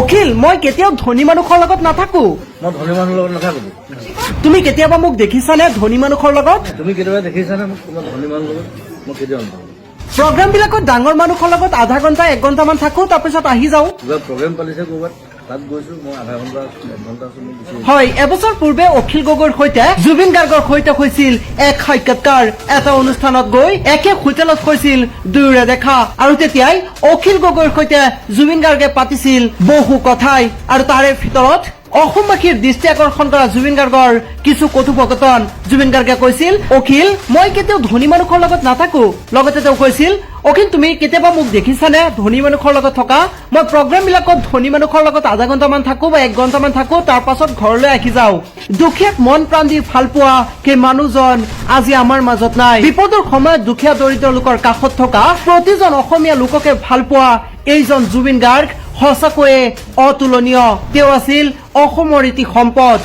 অখিল মই কেতিয়াও ধনী মানুহৰ লগত নাথাকো মই ধনী মানুহৰ লগত নাথাকো তুমি কেতিয়াবা মোক দেখিছানে ধনী মানুহৰ লগত তুমি কেতিয়াবা দেখিছানে মোক তোমাৰ ধনী মানুহৰ লগত মই কেতিয়াও নাথাকো প্ৰগ্ৰাম বিলাকত ডাঙৰ মানুহৰ লগত আধা ঘণ্টা 1 ঘণ্টামান থাকো তাৰপিছত আহি যাওঁ কিবা প্ৰগ্ৰেম পালিছে ক'ৰবাত তাত গৈছো মই আধা ঘণ্টা 1 ঘণ্টা আছো মই গুচি হয় এবছৰ পূৰ্বে অখিল গগৈৰ সৈতে জুবিন গাৰ্গৰ সৈতে হৈছিল এক সাক্ষাৎকাৰ এটা অনুষ্ঠানত গৈ একে হোটেলত হৈছিল দুয়োৰে দেখা আৰু তেতিয়াই অখিল গগৈৰ সৈতে জুবিন গাৰ্গে পাতিছিল বহু কথাই আৰু তাৰে ভিতৰত অসমবাসীৰ দৃষ্টি আকৰ্ষণ কৰা জুবিন গাৰ্গৰ কিছু কথোপকথন জুবিন গাৰ্গে কৈছিল অখিল মই কেতিয়াও ধনী মানুহৰ লগত নাথাকো লগতে তেওঁ কৈছিল অখিল তুমি কেতিয়াবা মোক দেখিছানে ধনী মানুহৰ লগত থকা মই প্ৰগ্ৰাম বিলাকত ধনী মানুহৰ লগত আধা ঘণ্টামান থাকো বা 1 ঘণ্টামান থাকো তাৰ পাছত ঘৰলৈ আহি যাওঁ দুখীয়াক মন প্ৰাণ দি ভাল পোৱা সেই মানুহজন আজি আমাৰ মাজত নাই বিপদৰ সময়ত দুখীয়া দৰিদ্ৰ লোকৰ কাষত থকা প্ৰতিজন অসমীয়া লোককে ভাল পোৱা এইজন জুবিন গাৰ্গ সঁচাকৈয়ে অতুলনীয় তেওঁ আছিল অসমৰ এটি সম্পদ।